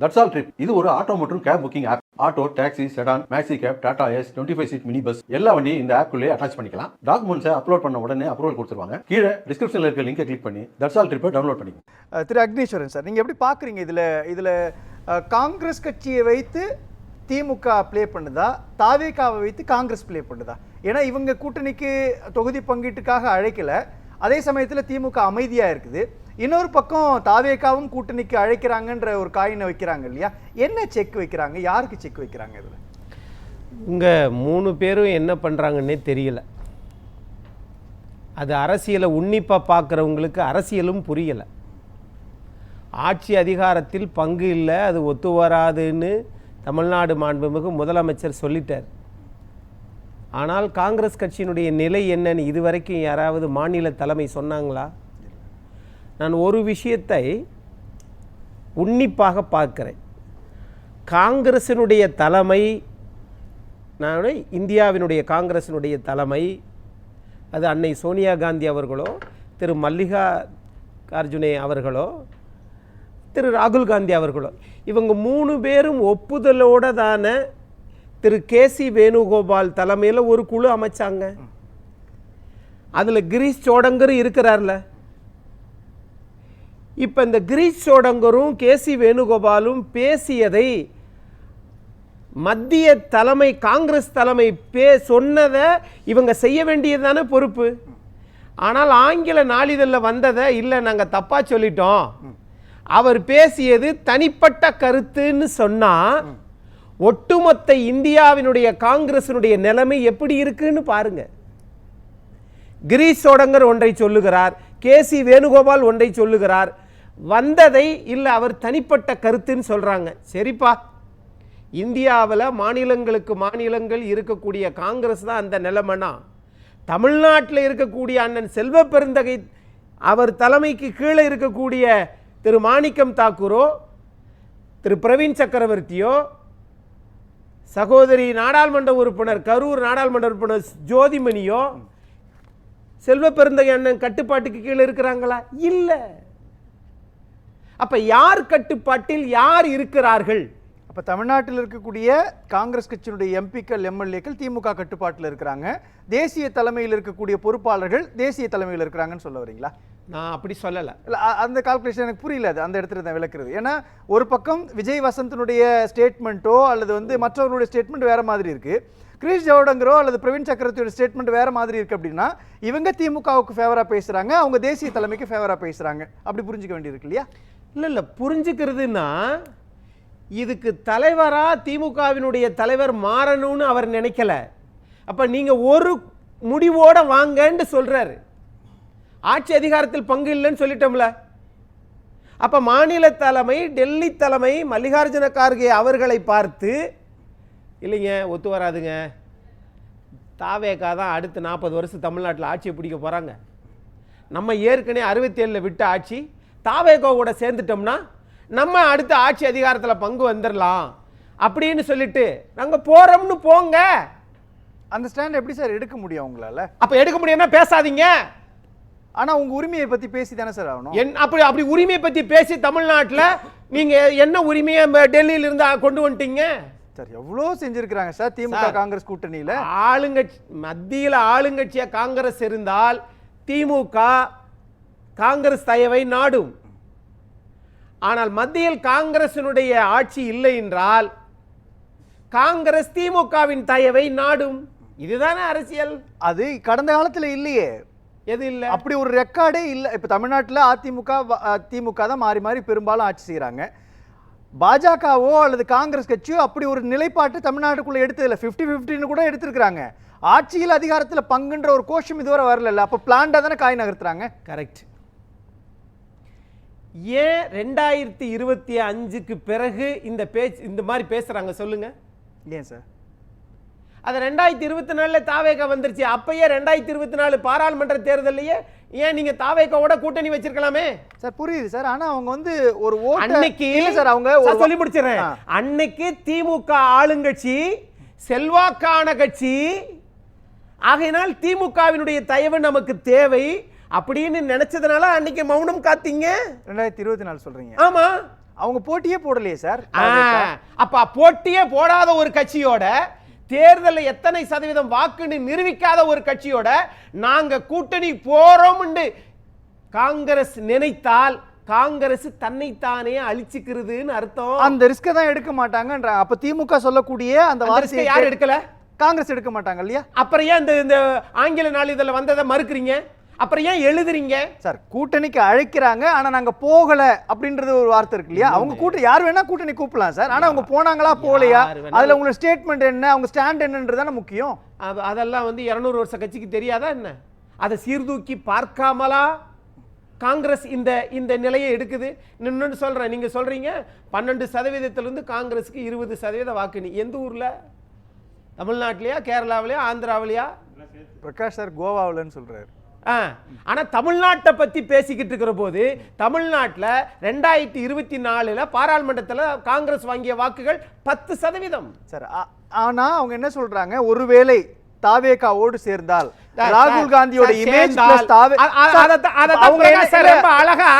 That's all trip இது ஒரு auto மற்றும் cab booking app. Auto, taxi, sedan, maxi cab, Tata ace, 25 seat mini bus எல்லா வண்டியும் இந்த ஆப்குள்ளே அட்டாச் பண்ணிக்கலாம். டாக்குமெண்ட்ஸை அப்லோட் பண்ண உடனே அப்ரூவல் கொடுத்துருவாங்க. கீழே டிஸ்கிரிப்ஷனில் இருக்க லிங்கை கிளிக் பண்ணி தட்ஸ் ஆல் ட்ரிப்பை டவுன்லோட் பண்ணிக்கலாம். திரு அக்னீஸ்வரன் சார், நீங்கள் எப்படி பார்க்குறீங்க இதில் காங்கிரஸ் கட்சியை வைத்து திமுக ப்ளே பண்ணுதா, தாவேகாவை வைத்து காங்கிரஸ் ப்ளே பண்ணுதா? ஏன்னா இவங்க கூட்டணிக்கு தொகுதி பங்கீட்டுக்காக அழைக்கல, அதே சமயத்தில் திமுக அமைதியாக இருக்குது. இன்னொரு பக்கம் தாவேகாவும் கூட்டணிக்கு அழைக்கிறாங்கன்ற ஒரு காயினை வைக்கிறாங்க இல்லையா? என்ன செக் வைக்கிறாங்க, யாருக்கு செக் வைக்கிறாங்க? இதில் இங்கே 3 பேரும் என்ன பண்ணுறாங்கன்னே தெரியல. அது அரசியலை உன்னிப்பாக பார்க்குறவங்களுக்கு அரசியலும் புரியலை. ஆட்சி அதிகாரத்தில் பங்கு இல்லை, அது ஒத்து வராதுன்னு தமிழ்நாடு மாண்புமிகு முதலமைச்சர் சொல்லிட்டார். ஆனால் காங்கிரஸ் கட்சியினுடைய நிலை என்னன்னு இதுவரைக்கும் யாராவது மாநில தலைமை சொன்னாங்களா? நான் ஒரு விஷயத்தை உன்னிப்பாக பார்க்கிறேன். காங்கிரசினுடைய தலைமை, நான் இந்தியாவினுடைய காங்கிரசினுடைய தலைமை, அது அன்னை சோனியா காந்தி அவர்களோ, திரு மல்லிகார்ஜுனே அவர்களோ, திரு ராகுல் காந்தி அவர்களோ, இவங்க 3 பேரும் ஒப்புதலோடு தானே திரு கேசி வேணுகோபால் தலைமையில் ஒரு குழு அமைச்சாங்க. அதில் கிரீஷ் சோடங்கர் இருக்கிறார்ல. இப்போ இந்த கிரீஷ் சோடங்கரும் கேசி வேணுகோபாலும் பேசியதை மத்திய தலைமை, காங்கிரஸ் தலைமை சொன்னதை இவங்க செய்ய வேண்டியதுதானே பொறுப்பு. ஆனால் ஆங்கில நாளிதழில் வந்ததை இல்லை, நாங்கள் தப்பாக சொல்லிட்டோம், அவர் பேசியது தனிப்பட்ட கருத்துன்னு சொன்னால் ஒட்டுமொத்த இந்தியாவினுடைய காங்கிரசினுடைய நிலைமை எப்படி இருக்குன்னு பாருங்க. கிரீஷ் சோடங்கர் ஒன்றை சொல்லுகிறார், கேசி வேணுகோபால் ஒன்றை சொல்லுகிறார், வந்ததை இல்லை அவர் தனிப்பட்ட கருத்துன்னு சொல்கிறாங்க. சரிப்பா, இந்தியாவில் மாநிலங்களுக்கு மாநிலங்கள் இருக்கக்கூடிய காங்கிரஸ் தான் அந்த நிலைமைனா, தமிழ்நாட்டில் இருக்கக்கூடிய அண்ணன் செல்வ பெருந்தகை அவர் தலைமைக்கு கீழே இருக்கக்கூடிய திரு மாணிக்கம் தாக்கூரோ, திரு பிரவீன் சக்கரவர்த்தியோ, சகோதரி நாடாளுமன்ற உறுப்பினர், கரூர் நாடாளுமன்ற உறுப்பினர் ஜோதிமணியோ செல்வ பெருந்தகை அண்ணன் கட்டுப்பாட்டுக்கு கீழே இருக்கிறாங்களா? இல்லை. அப்ப யார் கட்டுப்பாட்டில் யார் இருக்கிறார்கள்? அப்போ தமிழ்நாட்டில் இருக்கக்கூடிய காங்கிரஸ் கட்சியினுடைய எம்பிக்கள், எம்எல்ஏக்கள் திமுக கட்டுப்பாட்டில் இருக்கிறாங்க, தேசிய தலைமையில் இருக்கக்கூடிய பொறுப்பாளர்கள் தேசிய தலைமையில் இருக்கிறாங்கன்னு சொல்ல வரீங்களா? நான் அப்படி சொல்லலை. இல்லை, அந்த கால்குலேஷன் எனக்கு புரியல. அது அந்த இடத்துல தான் விளக்குறது. ஏன்னா ஒரு பக்கம் விஜய் வசந்தனுடைய ஸ்டேட்மெண்ட்டோ அல்லது மற்றவர்களுடைய ஸ்டேட்மெண்ட் வேற மாதிரி இருக்கு, கிரீஷ் ஜவடங்கரோ அல்லது பிரவீன் சக்கரவர்த்தியோட ஸ்டேட்மெண்ட் வேற மாதிரி இருக்கு. அப்படின்னா இவங்க திமுகவுக்கு ஃபேவரா பேசுறாங்க, அவங்க தேசிய தலைமைக்கு ஃபேவரா பேசுறாங்க, அப்படி புரிஞ்சுக்க வேண்டியிருக்கு இல்லையா? இல்லை, புரிஞ்சுக்கிறதுனா இதுக்கு தலைவரா திமுகவினுடைய தலைவர் மாறணும்னு அவர் நினைக்கல. அப்ப நீங்க ஒரு முடிவோட வாங்கன்னு சொல்றாரு. ஆட்சி அதிகாரத்தில் பங்கு இல்லைன்னு சொல்லிட்டோம்ல. அப்ப மாநில தலைமை, டெல்லி தலைமை மல்லிகார்ஜுன கார்கே அவர்களை பார்த்து, இல்லைங்க ஒத்து வராதுங்க, தாவேகா தான் அடுத்து 40 வருஷம் தமிழ்நாட்டில் ஆட்சியை பிடிக்க போறாங்க, நம்ம ஏற்கனவே 67 விட்ட ஆட்சி தாவேகா கூட சேர்ந்துட்டோம்னா நம்ம அடுத்த ஆட்சி அதிகாரத்தில் பங்கு வந்துடலாம் அப்படின்னு சொல்லிட்டு நாங்க போறோம்னு போங்க. அந்த ஸ்டாண்ட் எப்படி சார் எடுக்க முடியும் உங்களால? அப்ப எடுக்க முடியும்னா பேசாதீங்க. ஆனா உங்க உரிமையை பத்தி பேசி தானே சார் ஆகணும். அப்படி உரிமையை பத்தி பேசி தமிழ்நாட்டில் நீங்க என்ன உரிமையை டெல்லியில இருந்து கொண்டு வந்துட்டீங்க சார்? எவ்வளோ செஞ்சிருக்கிறாங்க சார் திமுக காங்கிரஸ் கூட்டணியில. ஆளுங்கட்சி, மத்தியில் ஆளுங்கட்சியா காங்கிரஸ் இருந்தால் திமுக காங்கிரஸ் தயவை நாடும். ஆனால் மத்தியில் காங்கிரசினுடைய ஆட்சி இல்லை என்றால் காங்கிரஸ் திமுகவின் தயவை நாடும். இதுதானே அரசியல். அது கடந்த காலத்துல இல்லையே. எது இல்லை? அப்படி ஒரு ரெக்கார்டே இல்லை. இப்ப தமிழ்நாட்டில் திமுக தான் மாறி மாறி பெரும்பாலும் ஆட்சி செய்யறாங்க. பாஜகவோ அல்லது காங்கிரஸ் கட்சியோ அப்படி ஒரு நிலைப்பாட்டு தமிழ்நாட்டுக்குள்ள எடுத்ததில்லை. 50-50 கூட எடுத்திருக்கிறாங்க. ஆட்சியில் அதிகாரத்தில் பங்குன்ற ஒரு கோஷம் இதுவரை வரல. அப்ப பிளான்டா தானே காய் நகர்த்துறாங்க. கரெக்ட். ஏன் 2025க்கு பிறகு இந்த மாதிரி பேசுறாங்க சொல்லுங்க? ஏன் சார்? அது 2024 தாவேகா வந்துருச்சு. அப்பயே 2024 பாராளுமன்ற தேர்தலையே ஏன் நீங்க தாவேகாவோட கூட்டணி வச்சிருக்கலாமே சார்? புரியுது சார். ஆனா அவங்க ஒரு அன்னைக்கு சார், அவங்க சொல்லி முடிச்சிடறேன். அன்னைக்கு திமுக ஆளுங்கட்சி, செல்வாக்கான கட்சி, ஆகையினால் திமுகவினுடைய தயவு நமக்கு தேவை அப்படின்னு நினைச்சதுனால அன்னைக்கு மௌனம் காத்தீங்க. 2024 சொல்றீங்க? ஆமா. அவங்க போட்டியே போடலையே சார். அப்ப போட்டியே போடாத ஒரு கட்சியோட தேர்தலில் எத்தனை சதவீதம் வாக்குன்னு நிரூபிக்காத ஒரு கட்சியோட நாங்க கூட்டணி போறோம் காங்கிரஸ் நினைத்தால் காங்கிரஸ் தன்னைத்தானே அழிச்சுக்கிறதுன்னு அர்த்தம். அந்த ரிஸ்க் தான் எடுக்க மாட்டாங்கன்ற. அப்ப திமுக சொல்லக்கூடிய அந்த வார்த்தையை யார் எடுக்கல? காங்கிரஸ் எடுக்க மாட்டாங்க இல்லையா? அப்புறம் ஏன் இந்த ஆங்கில நாளிதழில் வந்ததை மறுக்கிறீங்க? அப்புறம் ஏன் எழுதுறீங்க? சார் கூட்டணிக்கு அழைக்கிறாங்க, ஆனா நாங்க போகல அப்படின்றது ஒரு வார்த்தை இருக்கு இல்லையா? அவங்க கூட்டணி யார் வேணா கூட்டணி கூப்பிடலாம் சார், ஆனா அவங்க போனாங்களா போலையா, அதுல உங்களோட ஸ்டேட்மெண்ட் என்ன, அவங்க ஸ்டாண்ட் என்னன்றதான முக்கியம். அதெல்லாம் 200 வருஷ கட்சிக்கு தெரியாதா என்ன? அதை சீர்தூக்கி பார்க்காமலா காங்கிரஸ் இந்த நிலையை எடுக்குது? இன்னொன்னு சொல்றேன், நீங்க சொல்றீங்க 12% காங்கிரஸுக்கு 20% வாக்கு. எந்த ஊர்ல? தமிழ்நாட்டிலையா, கேரளாவிலையா, ஆந்திராவிலையா? பிரகாஷ் சார் கோவாவிலன்னு சொல்றாரு. ஆனா தமிழ்நாட்டை பத்தி பேசிக்கிட்டு இருக்கிற போது தமிழ்நாட்டில் 2024 பாராளுமன்றத்தில் காங்கிரஸ் வாங்கிய வாக்குகள் 10%. சார் ஆனா அவங்க என்ன சொல்றாங்க, ஒருவேளை தாவேகாவோடு சேர்ந்தால் ராகுல் காந்தியோட இமேஜ் பிளஸ் தாவே அவங்க ரொம்ப அழகா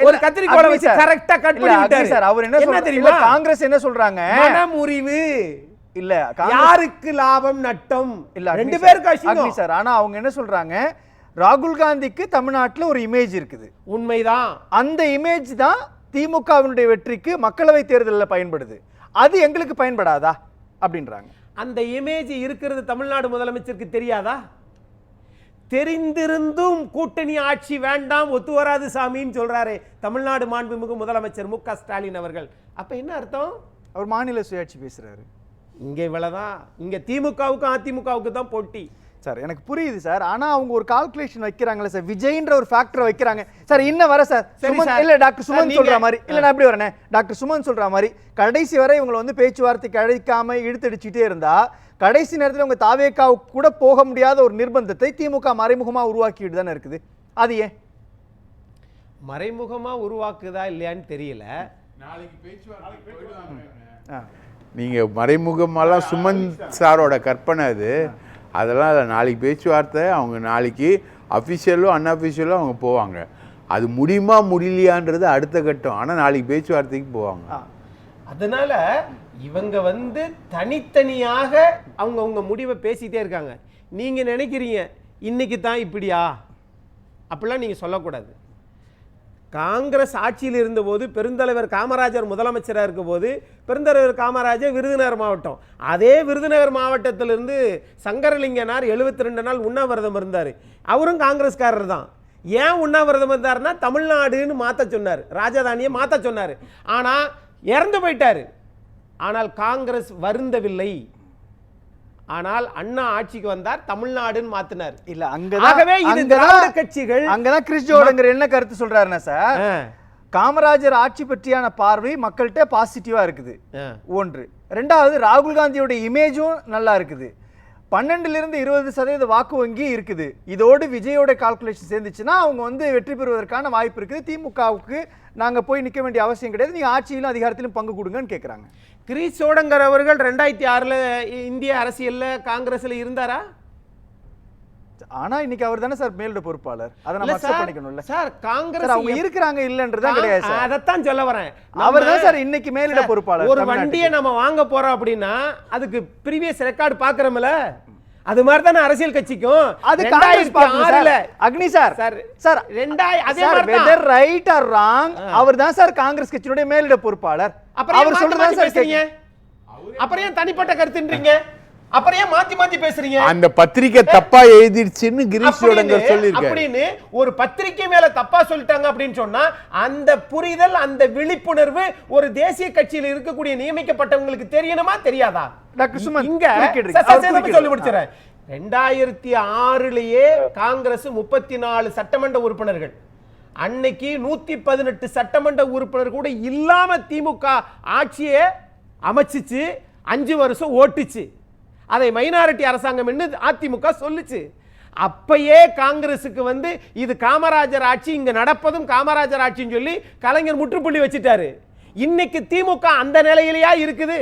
ஒரு கத்திரிக்கோலை வச்சு கரெக்ட்டா கட் பண்ணிட்டாரு சார். அவர் என்ன சொல்றாரு, காங்கிரஸ் என்ன சொல்றாங்க, மனமுறிவு இல்ல யாருக்கு லாபம் நட்டம் இல்ல ரெண்டு பேருக்கு அசிங்கம் சார். ஆனா அவங்க என்ன சொல்றாங்க, ராகுல் காந்திக்கு தமிழ்நாட்டில் ஒரு இமேஜ் இருக்குது. உண்மைதான். அந்த இமேஜ் தான் திமுகவினுடைய வெற்றிக்கு மக்களவை தேர்தலில் பயன்படுது, அது எங்களுக்கு பயன்படாதா அப்படின்றாங்க. அந்த இமேஜ் இருக்கிறது தமிழ்நாடு முதலமைச்சருக்கு தெரியாதா? தெரிந்திருந்தும் கூட்டணி ஆட்சி வேண்டாம், ஒத்து வராது சாமின்னு சொல்றாரு தமிழ்நாடு மாண்புமிகு முதலமைச்சர் மு.க. ஸ்டாலின் அவர்கள். அப்ப என்ன அர்த்தம்? அவர் மாநில சுயாட்சி பேசுறாரு. இங்க இவ்வளவுதான். இங்க திமுகவுக்கும் அதிமுகவுக்கு தான் போட்டி சார். எனக்கு புரியுது சார், ஆனா அவங்க ஒரு கால்குலேஷன் வைக்கிறாங்களே சார், விஜய்ன்ற ஒரு ஃபேக்டர் வைக்கிறாங்க சார். இன்னும் வர சார் இல்ல டாக்டர் சுமன் சொல்ற மாதிரி, இல்ல நான் எப்படி வரேன், டாக்டர் சுமன் சொல்ற மாதிரி கடைசி வரை இவங்களை பேச்சுவார்த்தைக்கு அழைக்காம இழுத்தடிச்சுட்டே இருந்தா கடைசி நேரத்தில் உங்க தாவேகாவுக்கு கூட போக முடியாத ஒரு நிர்பந்தத்தை திமுக மறைமுகமா உருவாக்கிட்டு தானே இருக்குது. அது ஏன் மறைமுகமா உருவாக்குதா இல்லையான்னு தெரியல. நாளைக்கு பேச்சுவார்த்தை நீங்கள் மறைமுகமெல்லாம் சுமன் சாரோட கற்பனை அது, அதெல்லாம் அதை நாளைக்கு பேச்சுவார்த்தை. அவங்க நாளைக்கு அஃபிஷியலோ அன்அஃபிஷியலோ அவங்க போவாங்க. அது முடியுமா முடியலையான்றது அடுத்த கட்டம். ஆனால் நாளைக்கு பேச்சுவார்த்தைக்கு போவாங்க. அதனால இவங்க தனித்தனியாக அவங்க முடிவை பேசிட்டே இருக்காங்க. நீங்க நினைக்கிறீங்க இன்னைக்கு தான் இப்படியா? அப்படிலாம் நீங்க சொல்லக்கூடாது. காங்கிரஸ் ஆட்சியில் இருந்தபோது பெருந்தலைவர் காமராஜர் முதலமைச்சராக இருக்கும்போது பெருந்தலைவர் காமராஜர் விருதுநகர் மாவட்டம், அதே விருதுநகர் மாவட்டத்திலிருந்து சங்கரலிங்கனார் 72 நாள் உண்ணாவிரதம் இருந்தார். அவரும் காங்கிரஸ்காரர் தான். ஏன் உண்ணாவிரதம் இருந்தாருன்னா தமிழ்நாடுன்னு மாற்ற சொன்னார், ராஜதானியை மாற்ற சொன்னார். ஆனால் இறந்து போயிட்டார். ஆனால் காங்கிரஸ் வருந்தவில்லை. ஆனால் அண்ணா ஆட்சிக்கு வந்தார், தமிழ்நாடுன்னு மாத்தினார். இல்ல ஆகவே இது திராவிட கட்சிகள் அங்கதான் கிறிஸ் ஜோர்டன்ங்கிற என்ன கருத்து சொல்றாருன்னா சார், காமராஜர் ஆட்சி பற்றியான பார்வை மக்கள்கிட்ட பாசிட்டிவா இருக்குது ஒன்று. ரெண்டாவது ராகுல் காந்தியோட இமேஜும் நல்லா இருக்குது. 12% 20% வாக்கு வங்கி இருக்குது. இதோடு விஜயோட கால்குலேஷன் சேர்ந்துச்சுன்னா அவங்க வெற்றி பெறுவதற்கான வாய்ப்பு இருக்குது. திமுகவுக்கு நாங்க போய் நிக்க வேண்டிய அவசியம் கிடையாது, நீங்க ஆட்சியிலும் அதிகாரத்திலும் பங்கு கொடுங்கன்னு கேட்கிறாங்க. கிரீஷ் சோடங்கர் அவர்கள் 2006 இந்திய அரசியல்ல காங்கிரஸ்ல இருந்தாரா? ஆனா இன்னைக்கு அவர் தானே சார் மேலிட பொறுப்பாளர். அதை நம்ம அக்செப்ட் பண்ணிக்கணும்ல சார். காங்கிரஸ் அவங்க இருக்காங்க இல்லன்றதா கிடையாது சார். அதத்தான் சொல்ல வரேன். அவர் தான் சார் இன்னைக்கு மேலிட பொறுப்பாளர். ஒரு வண்டியை நம்ம வாங்க போறோம் அப்படின்னா அதுக்கு ப்ரீவியஸ் ரெக்கார்டு பாக்குறோம்ல, அது மாதிரி தானே அரசியல் கட்சிக்கும். அது காங்கிரஸ் பாக்கல அக்னி சார். சார் அதே மாதிரி வெதர் ரைட் ஆர் ராங் அவர் தான் சார் காங்கிரஸ் கட்சியோட மேலிட பொறுப்பாளர். அவர் சொல்றதா சார் பேசுறீங்க. அப்புறம் ஏன் தனிப்பட்ட கருத்துன்றீங்க? அப்புறம் ஏன் மாத்தி மாத்தி பேசுறீங்க? அந்த பத்திரிக்கை தப்பா எழுதிடுச்சுன்னு கிரீஷ் ஜோடங்கர் சொல்லிருக்காரு. அப்படின்னு ஒரு பத்திரிக்கை மேல தப்பா சொல்லிட்டாங்க அப்படின்னு சொன்னா அந்த புரிதல், அந்த விழிப்புணர்வு ஒரு தேசிய கட்சியில் இருக்கக்கூடிய நியமிக்கப்பட்டவங்களுக்கு தெரியணுமா தெரியாதா? டாக்டர் சுமன் இங்க சொல்லி முடிச்சறேன். 2006லயே காங்கிரஸ் 34 சட்டமன்ற உறுப்பினர்கள், அன்னைக்கு 118 சட்டமன்ற உறுப்பினர் கூட இல்லாம திமுக ஆட்சியை அமைச்சிச்சு, 5 வருஷம் ஓட்டுச்சு. அதை மைனாரிட்டி அரசாங்கம் என்று அதிமுக சொல்லுச்சு. அப்பயே காங்கிரசுக்கு இது காமராஜர் ஆட்சி, இங்க நடப்பதும் காமராஜர் ஆட்சின்னு சொல்லி கலைஞர் முற்றுப்புள்ளி வச்சிட்டாரு. இன்னைக்கு திமுக அந்த நிலையிலேயா இருக்குது?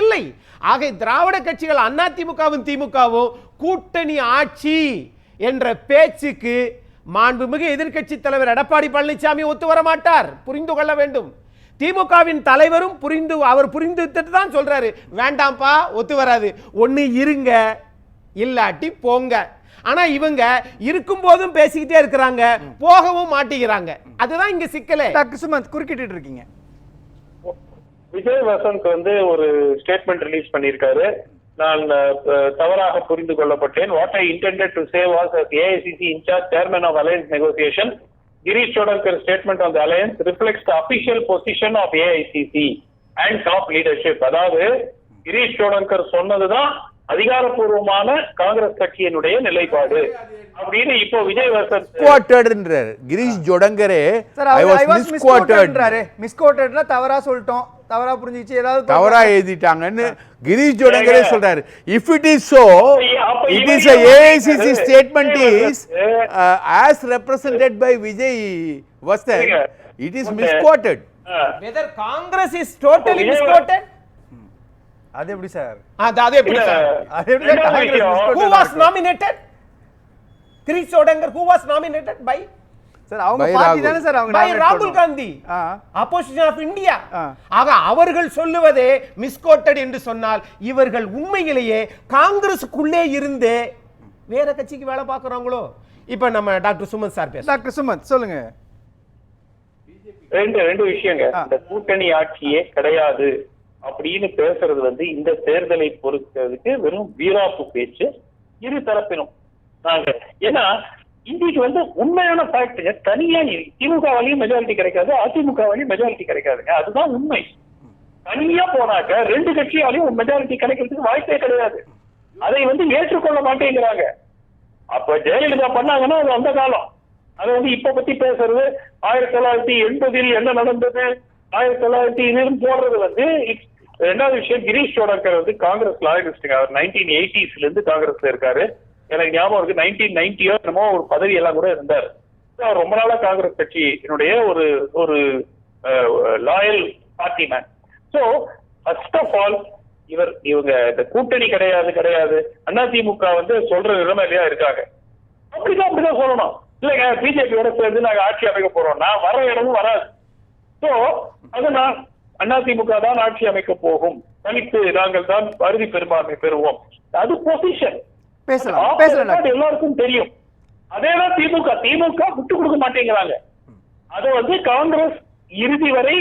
இல்லை. ஆக திராவிட கட்சிகள் அதிமுகவும் திமுகவும் கூட்டணி ஆட்சி என்ற பேச்சுக்கு மாண்புமிகு எதிர்க்கட்சி தலைவர் எடப்பாடி பழனிசாமி ஒத்து வர மாட்டார், புரிந்து கொள்ள வேண்டும். திமுகவின் தலைவரும் அவர் புரிந்துட்டு தான் சொல்றாரு, வேண்டாம்ப்பா ஒத்து வராது, ஒன்னு இருங்க இல்லாட்டி போங்க. ஆனா இவங்க இருக்கும் போதும் பேசிக்கிட்டே இருக்கிறாங்க, போகவும் மாட்டேங்கிறாங்க. அதுதான் இங்க சிக்கலே. டாக்டர் சுமந்த் குறுக்கிட்டு இருக்கீங்க. விஜய் வசந்த் வந்து ஒரு ஸ்டேட்மெண்ட் ரிலீஸ் பண்ணியிருக்காரு. நான் தவறாக புரிந்து கொள்ளப்பட்டேன். What I intended to say was as AICC incharge chairman of alliance negotiation, Girish Chodankar statement on the alliance reflects the official position of AICC and top leadership. அதாவது கிரீஷ் சோடங்கர் சொன்னதுதான் அதிகாரப்பூர்வமான காங்கிரஸ் கட்சியினுடைய நிலைப்பாடு அப்படின்னு இப்போ விஜய் வசந்த் மிஸ்குவாட்டட்ன்றார். கிரீஷ் ஜோடங்கரே சார் ஐ வாஸ் மிஸ்குவாட்டட்ன்றாரு. மிஸ்குவாட்டட்னா தவறா சொல்லிட்டோம், தவறா புரிஞ்சிச்சு, ஏதாவது தவறா எழுதிட்டாங்கன்னு கிரீஷ் ஜோடங்கரே சொல்றாரு. If it is so, it is a AICC statement is as represented by Vijay Vasanth, it is misquoted. whether Congress is totally misquoted, அது எப்படி சார்? அது எப்படி சார்? அது எப்படி sir Congress misquoted who was nominated? Girish Chodankar who was nominated by? Sir அவங்க By party Rahul. தானே sir அவங்க by nominate ராகுல் பண்ணுவாங்க. காந்தி, ஆ. opposition of India. ஆ. ஆக அவர்கள் சொல்லுவதே மிஸ்கோட்டட் என்று சொன்னால் இவர்கள் உண்மையிலேயே காங்கிரஸுக்குள்ளே இருந்தே வேற கட்சிக்கு வேலை பார்க்கறாங்களோ? இப்ப நம்ம டாக்டர் சுமந்த் சார் பேச. டாக்டர் சுமந்த் சொல்லுங்க. ரெண்டு விஷயங்க. இந்த கூட்டணி ஆட்சியே கிடையாது அப்படின்னு பேசுறது வந்து இந்த தேர்தலை பொறுத்ததுக்கு வெறும் வீராப்பு பேச்சு இரு தரப்பினும். நாங்க ஏன்னா இன்னைக்கு வந்து உண்மையான ஃபேக்டுங்க தனியா திமுகவாலையும் மெஜாரிட்டி கிடைக்காது, அதிமுகவாலையும் மெஜாரிட்டி கிடைக்காதுங்க. அதுதான் உண்மை. தனியா போனாக்க ரெண்டு கட்சியாலையும் மெஜாரிட்டி கிடைக்கிறதுக்கு வாய்ப்பே கிடையாது. அதை வந்து ஏற்றுக்கொள்ள மாட்டேங்கிறாங்க. அப்ப ஜெயலலிதா பண்ணாங்கன்னா அது அந்த காலம். அதை வந்து இப்ப பத்தி பேசுறது 1980 என்ன நடந்தது, 1900 போடுறது வந்து. ரெண்டாவது விஷயம், கிரீஷ் சோடங்கர் வந்து காங்கிரஸ் லாயலிஸ்டுங்க. அவர் 1980s இருந்து காங்கிரஸ்ல இருக்காரு. எனக்கு ஞாபகம் இருக்கு 1990 என்னமோ ஒரு பதவி எல்லாம் கூட இருந்தார். அவர் ரொம்ப நாளா காங்கிரஸ் கட்சியினுடைய ஒரு loyal party man. So first of all இவங்க இந்த கூட்டணி கிடையாது அதிமுக வந்து சொல்ற நிலைமையிலயா இருக்காங்க. அப்படிதான் சொல்லணும். இல்லைங்க பிஜேபியோட சேர்ந்து நாங்க ஆட்சி அமைக்க போறோம், நான் வர இடமும் வராது. சோ அதனால் அதிமுக தான் ஆட்சி அமைக்க போகும், தனித்து நாங்கள் தான் அறுதி பெரும்பான்மை பெறுவோம். அது பொசிஷன். பேசலாம் எல்லாருக்கும் தெரியும். அதேதான் திமுக விட்டு கொடுக்க மாட்டேங்கிறாங்க. அத வந்து காங்கிரஸ் இறுதி வரை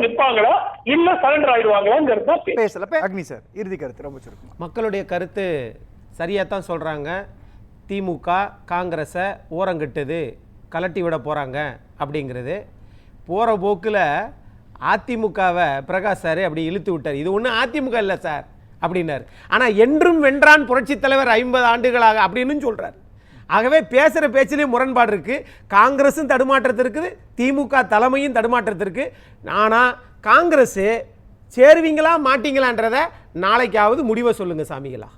நிப்பாங்களா இல்ல சரண்டர் ஆயிடுவாங்களாங்கிறது தான் பேசல. அக்னி சார் இறுதி கருத்து ரொம்ப சுருக்கமா. மக்களுடைய கருத்து சரியா தான் சொல்றாங்க. திமுக காங்கிரஸை ஓரங்கட்டுது, கலட்டி விட போறாங்க அப்படிங்கிறது. போற போக்குல அதிமுகவை பிரகாஷ் சார் அப்படி இழுத்து விட்டார். இது ஒன்றும் அதிமுக இல்லை சார் அப்படின்னாரு. ஆனால் என்றும் வென்றான் புரட்சி தலைவர் 50 ஆண்டுகளாக அப்படின்னு சொல்றாரு. ஆகவே பேசுகிற பேச்சிலேயே முரண்பாடு இருக்கு. காங்கிரஸும் தடுமாற்றத்து இருக்குது, திமுக தலைமையும் தடுமாற்றத்து இருக்கு. ஆனால் காங்கிரஸ் சேருவீங்களா மாட்டீங்களான்றத நாளைக்காவது முடிவை சொல்லுங்க சாமிகளா.